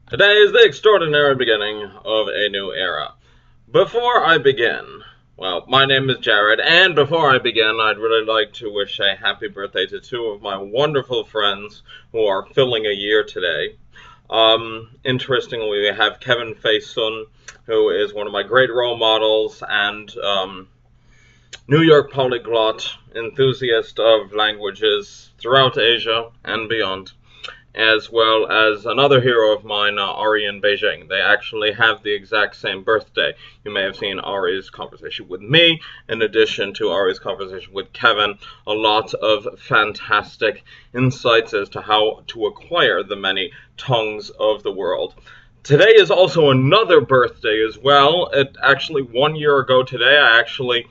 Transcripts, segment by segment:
Today is the extraordinary beginning of a new era. Before I begin, well, my name is Jared, and before I begin, I'd really like to wish a happy birthday to two of my wonderful friends who are filling a year today. Interestingly, we have Kevin Fei-sun, who is one of my great role models and New York polyglot enthusiast of languages throughout Asia and beyond, as well as another hero of mine, ARI in Beijing. They actually have the exact same birthday. You may have seen ARI's conversation with me, in addition to ARI's conversation with Kevin. A lot of fantastic insights as to how to acquire the many tongues of the world. Today is also another birthday as well. Actually, 1 year ago today, I actually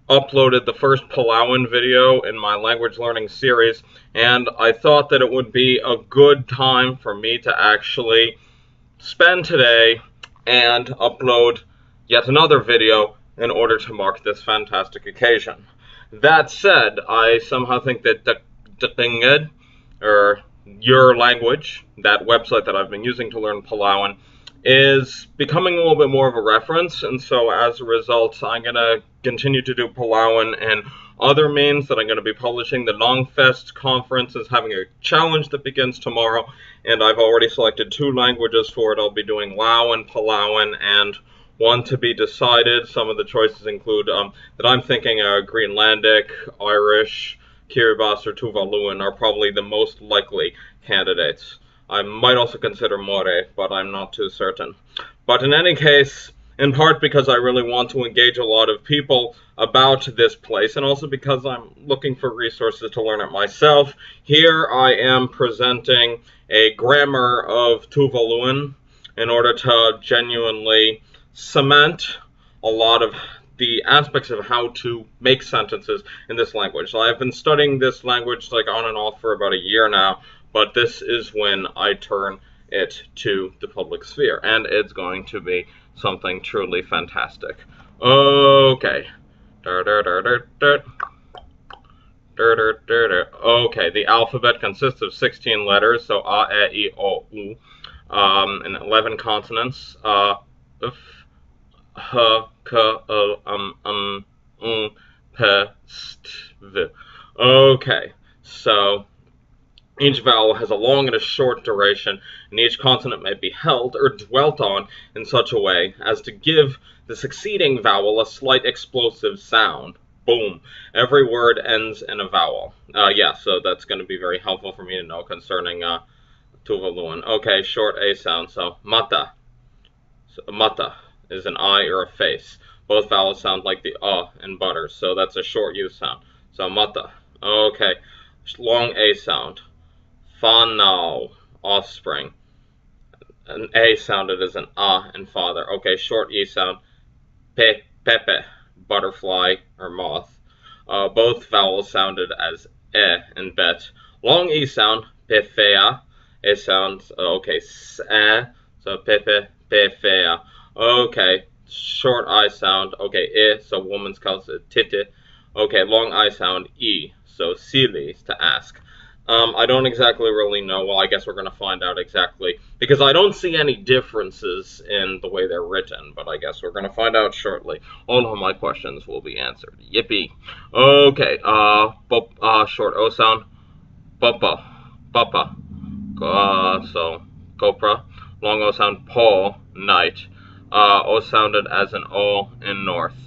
uploaded the first Tuvaluan video in my language learning series, and I thought that it would be a good time for me to actually spend today and upload yet another video in order to mark this fantastic occasion. That said, I somehow think that Tinged, or Your Language, that website that I've been using to learn Tuvaluan, is becoming a little bit more of a reference, and so as a result, I'm going to continue to do Tuvaluan and other means that I'm going to be publishing. The Longfest conference is having a challenge that begins tomorrow, and I've already selected 2 languages for it. I'll be doing Lao and Tuvaluan, and one to be decided. Some of the choices include that I'm thinking Greenlandic, Irish, Kiribati, or Tuvaluan are probably the most likely candidates. I might also consider More, but I'm not too certain. But in any case, in part because I really want to engage a lot of people about this place, and also because I'm looking for resources to learn it myself, here I am presenting a grammar of Tuvaluan in order to genuinely cement a lot of the aspects of how to make sentences in this language. So I've been studying this language like on and off for about a year now, but this is when I turn it to the public sphere, and it's going to be something truly fantastic. Okay. Okay, the alphabet consists of 16 letters, so A, E, I, O, U, and 11 consonants. F, H, K, L, P, St, V. Okay, so each vowel has a long and a short duration, and each consonant may be held or dwelt on in such a way as to give the succeeding vowel a slight explosive sound. Boom. Every word ends in a vowel. Yeah, so that's going to be very helpful for me to know concerning Tuvaluan. Okay, short A sound, so mata. So, mata is an eye or a face. Both vowels sound like the in butter, so that's a short U sound. So mata. Okay, long A sound. Whanau, offspring. An A sounded as an in father. Okay, short E sound. Pepe, butterfly or moth. Both vowels sounded as in bet. Long E sound. Pefea. A sounds, okay, so pepe, pefea. Okay, short I sound. Okay, so woman's calls it tite. Okay, long I sound. E, so sili, to ask. I don't exactly really know. Well, I guess we're going to find out exactly, because I don't see any differences in the way they're written, but I guess we're going to find out shortly. All of my questions will be answered. Yippee. Okay, short O sound. Papa, papa. So, copra. Long O sound. Po, night. O sounded as an O in north.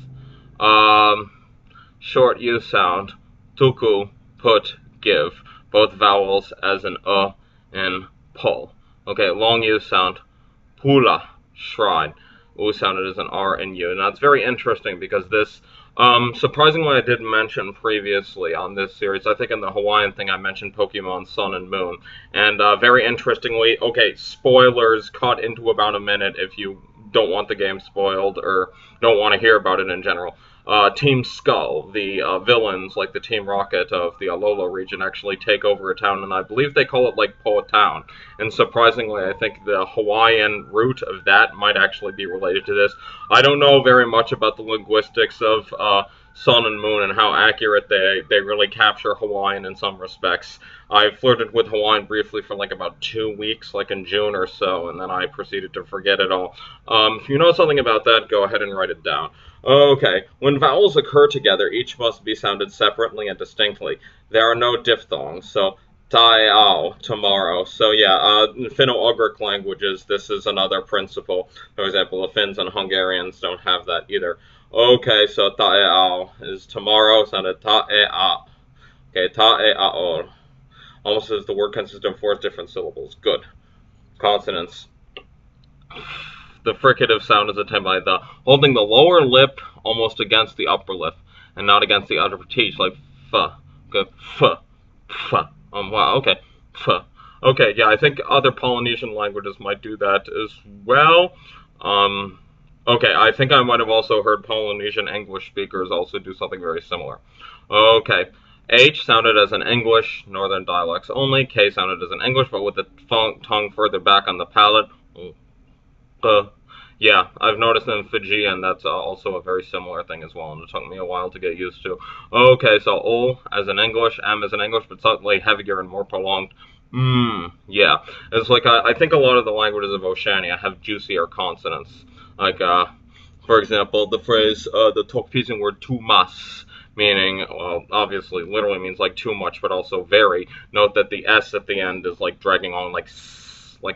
Short U sound. Tuku, put, give. Both vowels as an in pull. Okay, long U sound. Pula, shrine. U sounded as an R in U. Now, it's very interesting because this, surprisingly, I did mention previously on this series, I think in the Hawaiian thing I mentioned Pokemon Sun and Moon. And very interestingly, okay, spoilers cut into about a minute if you don't want the game spoiled or don't want to hear about it in general. Team Skull, the villains, like the Team Rocket of the Alola region, actually take over a town, and I believe they call it like Po Town. And surprisingly, I think the Hawaiian root of that might actually be related to this. I don't know very much about the linguistics of Sun and Moon and how accurate they really capture Hawaiian in some respects. I flirted with Hawaiian briefly for like about 2 weeks, like in June or so, and then I proceeded to forget it all. If you know something about that, go ahead and write it down. Okay, when vowels occur together, each must be sounded separately and distinctly. There are no diphthongs, so Taeao, tomorrow. So yeah, in Finno-Ugric languages, this is another principle. For example, the Finns and Hungarians don't have that either. Okay, so Taeao is tomorrow, sounded Tae'a. Okay, Tae'ao. Almost as the word consists of 4 different syllables. Good. Consonants. The fricative sound is attained by the holding the lower lip almost against the upper lip and not against the upper teeth, like f. Okay, f, f. Wow. Okay, f. Okay, yeah, I think other Polynesian languages might do that as well. Okay, I think I might have also heard Polynesian English speakers also do something very similar. Okay. H sounded as an English, northern dialects only. K sounded as an English, but with the tongue further back on the palate. Yeah, I've noticed in Fijian that's also a very similar thing as well, and it took me a while to get used to. Okay, so O as in English, M as in English, but slightly heavier and more prolonged. Yeah. It's like, I think a lot of the languages of Oceania have juicier consonants. Like, for example, the phrase, the Tokpisin word too mas, meaning, well, obviously, literally means like too much, but also very. Note that the S at the end is like dragging on like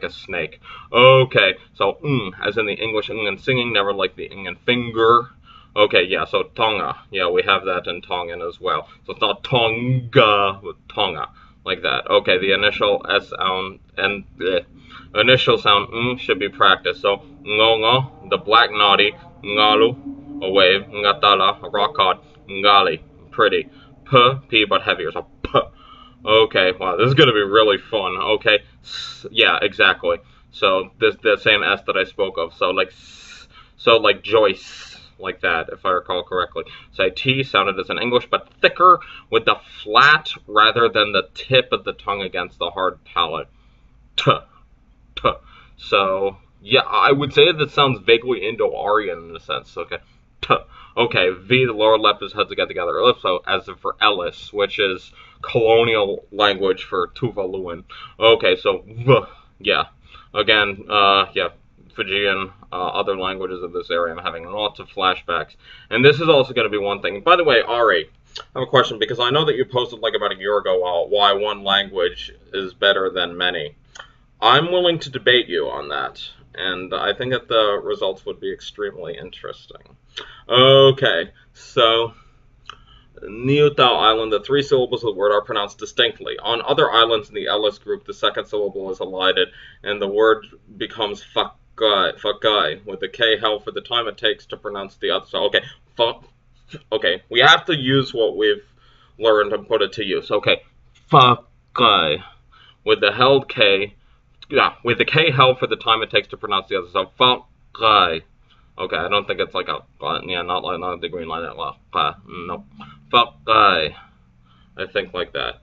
a snake. Okay, so as in the English and singing, never like the and finger. Okay, yeah, so tonga. Yeah, we have that in Tongan as well. So it's not tonga, but tonga, like that. Okay, the initial S sound and the initial sound should be practiced. So ngongo, the black naughty, ngalu, a wave, ngatala, a rock cod, ngali, pretty, p but heavier, so p. Okay, wow, this is going to be really fun. Okay, yeah, exactly. So this the same S that I spoke of. So like Joyce, like that, if I recall correctly. So T sounded as an English, but thicker with the flat rather than the tip of the tongue against the hard palate. T, t. So yeah, I would say that sounds vaguely Indo-Aryan in a sense. Okay, t. Okay, V, the lower lip is held together, so as if for Ellis, which is colonial language for Tuvaluan. Okay, so V, yeah. Again, yeah, Fijian, other languages of this area, I'm having lots of flashbacks. And this is also going to be one thing. By the way, Ari, I have a question, because I know that you posted like about a year ago why one language is better than many. I'm willing to debate you on that, and I think that the results would be extremely interesting. Okay, so Niutau Island, the 3 syllables of the word are pronounced distinctly. On other islands in the Ellis group, the second syllable is elided, and the word becomes fakai, with the K held for the time it takes to pronounce the other. So, okay, okay, we have to use what we've learned and put it to use. Okay, fakai, with the held K, yeah, with the K held for the time it takes to pronounce the other. So, fakai. Okay, I don't think it's like a, yeah, not the green line, no. Fakai. I think like that.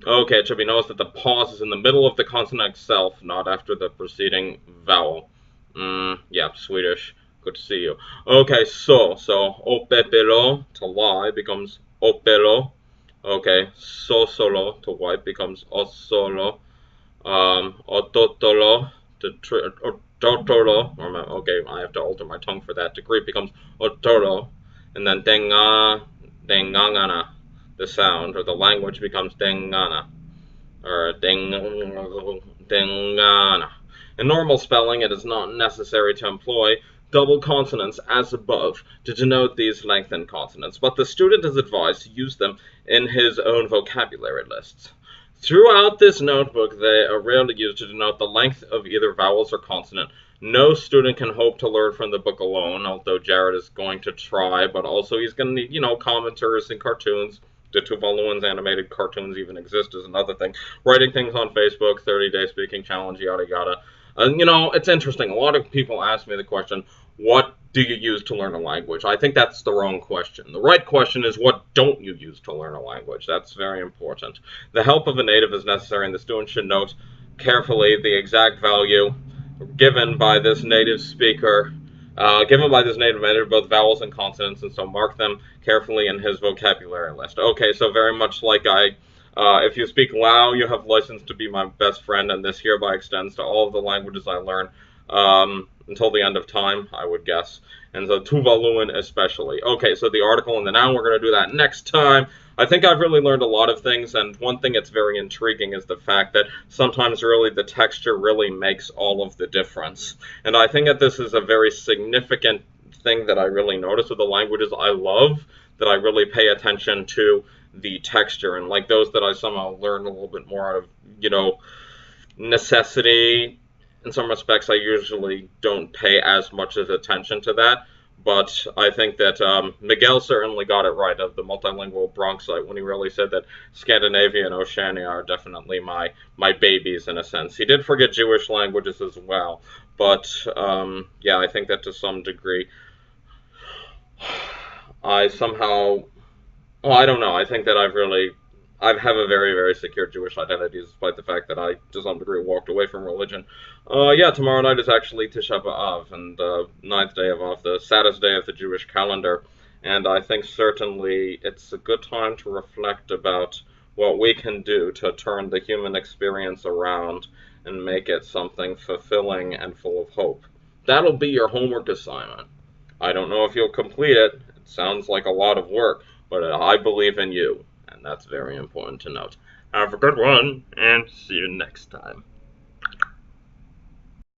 Okay, it should be noticed that the pause is in the middle of the consonant itself, not after the preceding vowel. Yeah, Swedish. Good to see you. Okay, so opepelo, to lie, becomes opelo. Okay, sosolo, to wipe, becomes osolo. Ototolo, to Totoro, okay, I have to alter my tongue for that. To Greek becomes Otoro, and then Dengangana, the sound, or the language becomes Dengana, or Dengana. In normal spelling, it is not necessary to employ double consonants as above to denote these lengthened consonants, but the student is advised to use them in his own vocabulary lists. Throughout this notebook, they are rarely used to denote the length of either vowels or consonant. No student can hope to learn from the book alone, although Jared is going to try, but also he's going to need, commenters and cartoons. The Tuvaluan's animated cartoons even exist is another thing. Writing things on Facebook, 30-day speaking challenge, yada yada. You know, it's interesting. A lot of people ask me the question, what do you use to learn a language? I think that's the wrong question. The right question is, what don't you use to learn a language? That's very important. The help of a native is necessary, and the student should note carefully the exact value given by this native speaker, given by this native editor, both vowels and consonants, and so mark them carefully in his vocabulary list. Okay, so very much like if you speak Lao, you have license to be my best friend, and this hereby extends to all of the languages I learn until the end of time, I would guess, and so Tuvaluan especially. Okay, so the article and the noun, we're going to do that next time. I think I've really learned a lot of things, and one thing that's very intriguing is the fact that sometimes really the texture really makes all of the difference. And I think that this is a very significant thing that I really notice with the languages I love, that I really pay attention to the texture, and like those that I somehow learn a little bit more out of, you know, necessity. In some respects, I usually don't pay as much of attention to that. But I think that Miguel certainly got it right of the multilingual Bronxite when he really said that Scandinavia and Oceania are definitely my babies in a sense. He did forget Jewish languages as well, but yeah, I think that to some degree I somehow, well, I don't know. I think that I have a very, very secure Jewish identity, despite the fact that I, to some degree, walked away from religion. Yeah, tomorrow night is actually Tisha B'Av, and the ninth day of Av, the saddest day of the Jewish calendar. And I think certainly it's a good time to reflect about what we can do to turn the human experience around and make it something fulfilling and full of hope. That'll be your homework assignment. I don't know if you'll complete it. It sounds like a lot of work, but I believe in you, and that's very important to note. Have a good one, and see you next time.